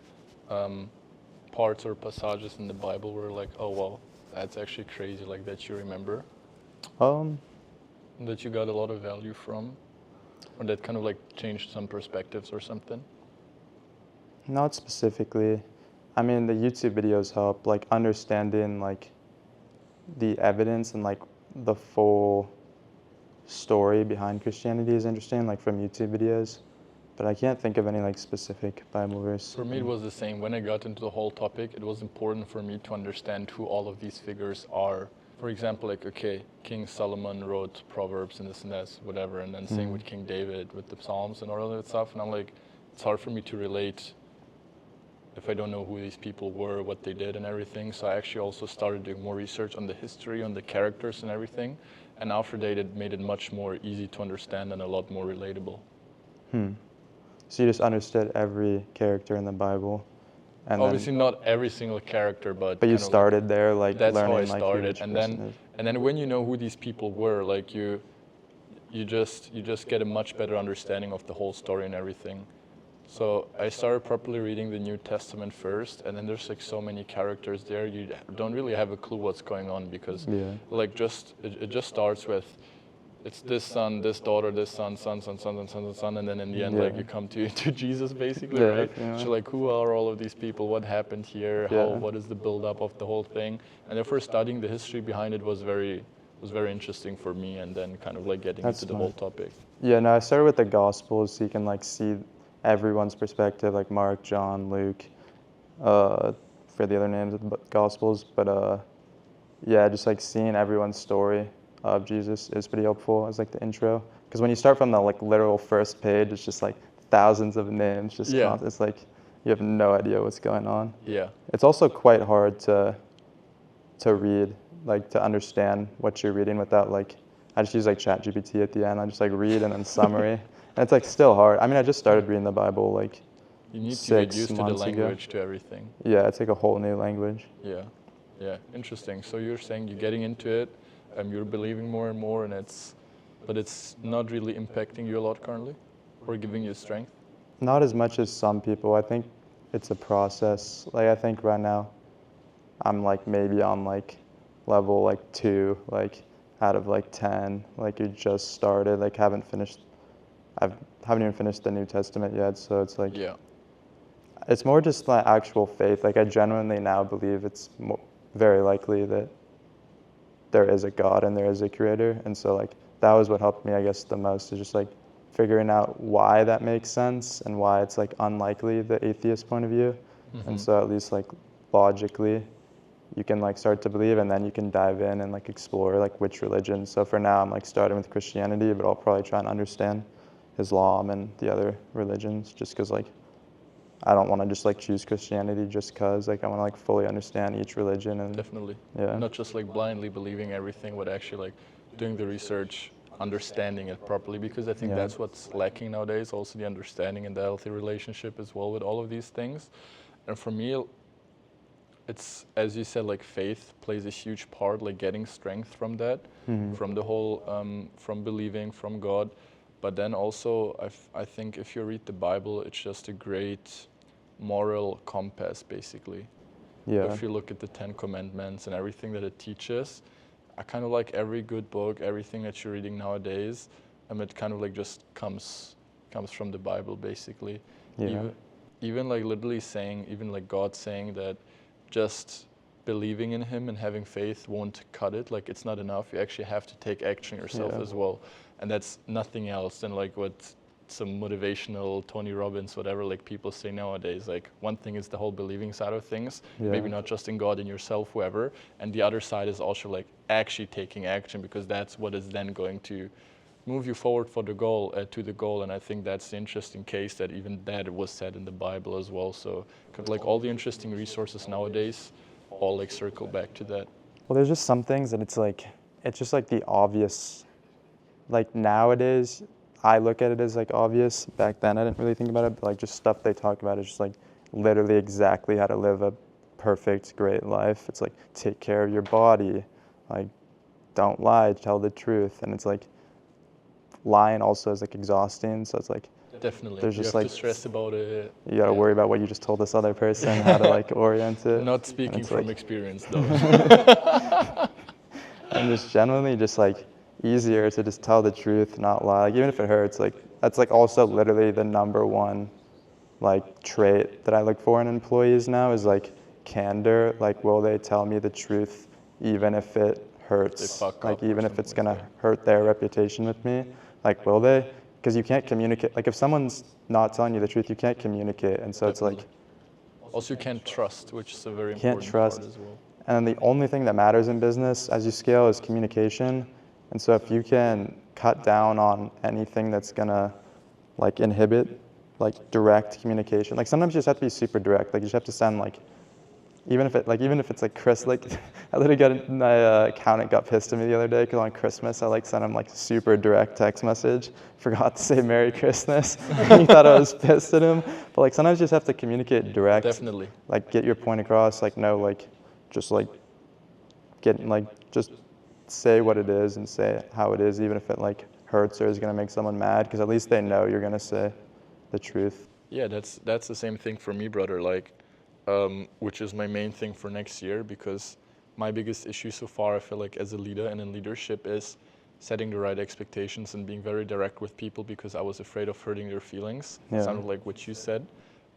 parts or passages in the Bible where like, oh wow, that's actually crazy, like that you remember? That you got a lot of value from? Or that kind of like changed some perspectives or something? Not specifically. I mean, the YouTube videos help, like understanding like the evidence and like the full story behind Christianity is interesting, like from YouTube videos. But I can't think of any like specific Bible verse. For me, it was the same. When I got into the whole topic, it was important for me to understand who all of these figures are. For example, like, okay, King Solomon wrote Proverbs and this and that, whatever, and then same with King David with the Psalms and all of that stuff. And I'm like, it's hard for me to relate if I don't know who these people were, what they did and everything. So I actually also started doing more research on the history, on the characters and everything. And after that, it made it much more easy to understand and a lot more relatable. So you just understood every character in the Bible, and Obviously then not every single character, but you kind of like, started there, like that's how I learning like who started. each And person then is. when you know who these people were, like you just get a much better understanding of the whole story and everything. So I started properly reading the New Testament first, and then there's like so many characters there. You don't really have a clue what's going on because Yeah. like it just starts with it's this son, this daughter, this son, and then in the end, like Yeah. you come to Jesus basically, Yeah, right? definitely. So like, who are all of these people? What happened here? Yeah. What is the build-up of the whole thing? And therefore, studying the history behind it was very interesting for me, and then kind of like getting That's into the whole smart. topic. Yeah, no, I started with the Gospels so you can like see everyone's perspective, like Mark, John, Luke, for the other names of the Gospels. But yeah, just like seeing everyone's story of Jesus is pretty helpful as like the intro. Because when you start from the like literal first page, it's just like thousands of names. Just Yeah. it's like you have no idea what's going on. Yeah. It's also quite hard to read, like to understand what you're reading without like, I just use like ChatGPT at the end. I just like read and then summary. And it's like still hard. I mean, I just started reading the Bible like You need to get 6 used to the months ago. language, to everything. Yeah, it's like a whole new language. Yeah, yeah, interesting. So you're saying you're getting into it, you're believing more and more, but it's not really impacting you a lot currently, or giving you strength. Not as much as some people. I think it's a process. Like I think right now, I'm like maybe on like level like 2, like out of like 10. Like you just started, like haven't even finished the New Testament yet. So it's like Yeah, it's more just my actual faith. Like I genuinely now believe it's very likely that there is a God and there is a creator. And so like that was what helped me, I guess, the most, is just like figuring out why that makes sense and why it's like unlikely the atheist point of view. And so at least like logically you can like start to believe, and then you can dive in and like explore like which religion. So for now I'm like starting with Christianity, but I'll probably try and understand Islam and the other religions, just because like I don't want to just like choose Christianity just because like I want to like fully understand each religion. And definitely. yeah. Not just like blindly believing everything, but actually like doing the research, understanding it properly, because I think Yeah. that's what's lacking nowadays. Also the understanding and the healthy relationship as well with all of these things. And for me, it's, as you said, like faith plays a huge part, like getting strength from that, from the whole, from believing, from God. But then also, I think if you read the Bible, it's just a great moral compass, basically. Yeah. If you look at the 10 Commandments and everything that it teaches, I kind of like every good book, everything that you're reading nowadays, it kind of like just comes from the Bible, basically. Yeah. Even like literally saying, even like God saying that just believing in Him and having faith won't cut it. Like it's not enough. You actually have to take action yourself Yeah. as well. And that's nothing else than like what some motivational Tony Robbins, whatever, like people say nowadays. Like one thing is the whole believing side of things, Yeah. maybe not just in God, in yourself, whoever. And the other side is also like actually taking action, because that's what is then going to move you forward for the goal, to the goal. And I think that's the interesting case, that even that was said in the Bible as well. So kind of like all the interesting resources nowadays all like circle back to that. Well, there's just some things that it's just like the obvious. Like nowadays, I look at it as like obvious. Back then, I didn't really think about it, but like just stuff they talk about is just like literally exactly how to live a perfect, great life. It's like take care of your body, like don't lie, tell the truth, and it's like lying also is like exhausting. So it's like Definitely. there's You just have like to stress about it. you gotta Yeah. worry about what you just told this other person, how to like orient it. Not And speaking it's from like- experience though. And just generally just like easier to just tell the truth, not lie. Like even if it hurts, like that's like also literally the number one like trait that I look for in employees now is like candor. Like will they tell me the truth even if it hurts? fuck Like up or even if something it's like gonna that. hurt their reputation with me? Like will they? Because you can't communicate. Like if someone's not telling you the truth, you can't communicate. And so it's like Also, you can't trust, which is a very can't important trust. part as well. And the only thing that matters in business as you scale is communication. And so if you can cut down on anything that's gonna like inhibit like direct communication, like sometimes you just have to be super direct. Like you just have to send like even if it's like Chris, like I literally got my accountant got pissed at me the other day because on Christmas I like sent him like super direct text message, forgot to say Merry Christmas. He thought I was pissed at him, but like sometimes you just have to communicate direct. Definitely. Like get your point across. Like no, like just like get like just say what it is and say how it is, even if it like hurts or is gonna make someone mad, because at least they know you're gonna say the truth. Yeah, that's the same thing for me, brother. Like, which is my main thing for next year, because my biggest issue so far, I feel like as a leader and in leadership, is setting the right expectations and being very direct with people, because I was afraid of hurting their feelings. Yeah. Sounded like what you said.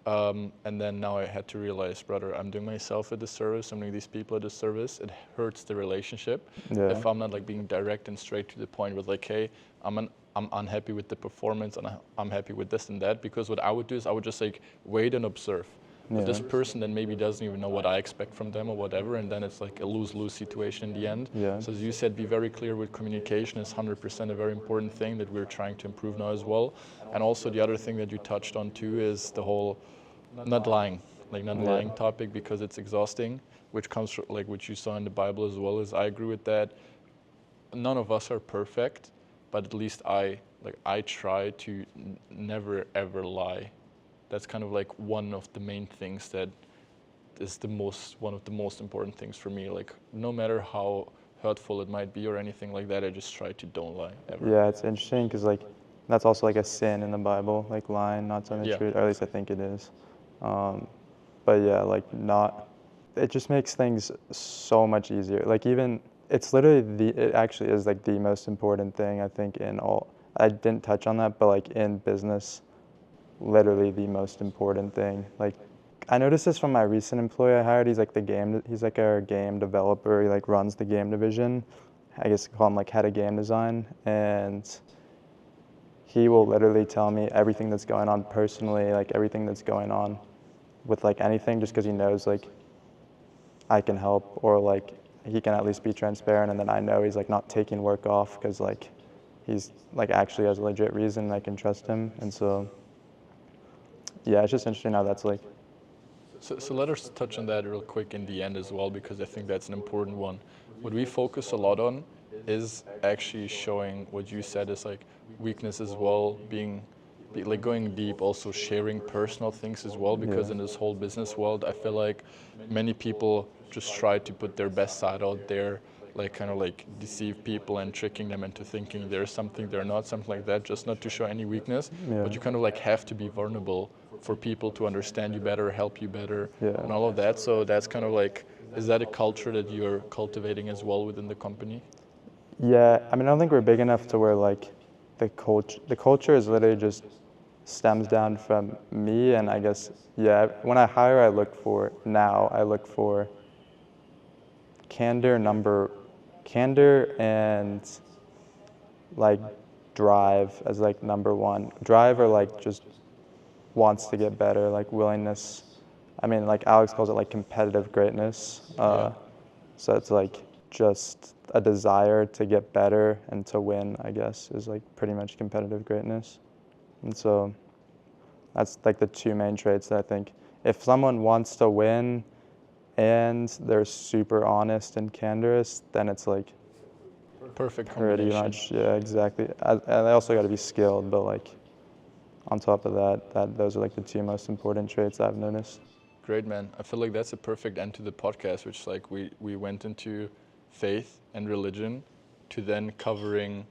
And then now I had to realize, brother, I'm doing myself a disservice. I'm doing these people a disservice. It hurts the relationship Yeah. if I'm not like being direct and straight to the point with like, hey, I'm unhappy with the performance and I'm happy with this and that. Because what I would do is I would just like wait and observe. But Yeah. this person then maybe doesn't even know what I expect from them or whatever, and then it's like a lose-lose situation in the end. Yeah. So as you said, be very clear with communication is 100% a very important thing that we're trying to improve now as well. And also the other thing that you touched on too is the whole not lying topic, because it's exhausting, which comes from like what you saw in the Bible as well. As I agree with that. None of us are perfect, but at least I try to never ever lie. That's kind of like one of the main things that is one of the most important things for me. Like no matter how hurtful it might be or anything like that, I just try to don't lie ever. Yeah, it's interesting because like that's also like a sin in the Bible, like lying, not telling the Yeah. truth, or at least I think it is. But yeah, like not, it just makes things so much easier. Like even, it's literally it actually is like the most important thing I think in all, I didn't touch on that, but like in business, literally the most important thing. Like I noticed this from my recent employee I hired. He's like our game developer. He like runs the game division. I guess you call him like head of game design. And he will literally tell me everything that's going on personally, like everything that's going on with like anything, just because he knows like I can help, or like he can at least be transparent, and then I know he's like not taking work off because like he's like actually has a legit reason, I can trust him. And so yeah, it's just interesting how that's like. So let us touch on that real quick in the end as well, because I think that's an important one. What we focus a lot on is actually showing what you said is like weakness as well, like going deep, also sharing personal things as well, because in this whole business world, I feel like many people just try to put their best side out there, like kind of like deceive people and tricking them into thinking they're something they're not, something like that, just not to show any weakness. But you kind of like have to be vulnerable for people to understand you better, help you better, and all of that. So that's kind of like, is that a culture that you're cultivating as well within the company? Yeah, I mean, I don't think we're big enough to where like the culture is literally just stems down from me, and I guess, yeah, when I hire, I look for candor and like drive as like number one. Drive, or like just wants to get better, like willingness. I mean, like Alex calls it like competitive greatness. So it's like just a desire to get better and to win, I guess, is like pretty much competitive greatness. And so that's like the two main traits that I think, if someone wants to win and they're super honest and candorous, then it's like Perfect pretty combination. much, yeah, exactly. And they also got to be skilled, but like on top of that, those are like the two most important traits I've noticed. Great, man. I feel like that's a perfect end to the podcast, which like we went into faith and religion, to then covering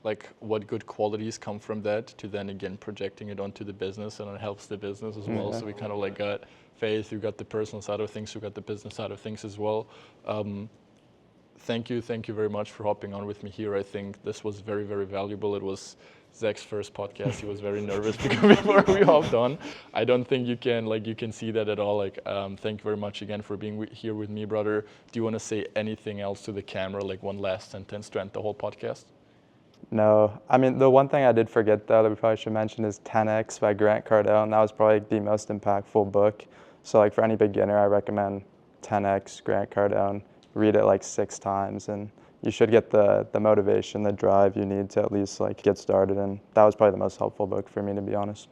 like what good qualities come from that, to then again projecting it onto the business, and it helps the business as well. So we kind of like got faith, you got the personal side of things, you got the business side of things as well. Thank you very much for hopping on with me here. I think this was very, very valuable. It was Zach's first podcast. He was very nervous before we hopped on. I don't think you can see that at all. Like, thank you very much again for being here with me, brother. Do you want to say anything else to the camera, like one last sentence to end the whole podcast? No, I mean, the one thing I did forget though that we probably should mention is 10X by Grant Cardone, and that was probably the most impactful book. So like for any beginner, I recommend 10X, Grant Cardone. Read it like 6 times, and you should get the motivation, the drive you need to at least like get started. And that was probably the most helpful book for me, to be honest.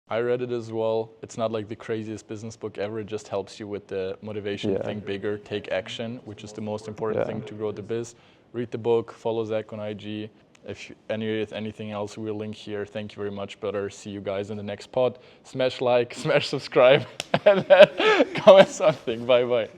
I read it as well. It's not like the craziest business book ever. It just helps you with the motivation, Yeah. think bigger, take action, which is the most important Yeah. thing to grow the biz. Read the book, follow Zach on IG. If anything else, we'll link here. Thank you very much, brother. See you guys in the next pod. Smash like, smash subscribe, and then comment something. Bye bye.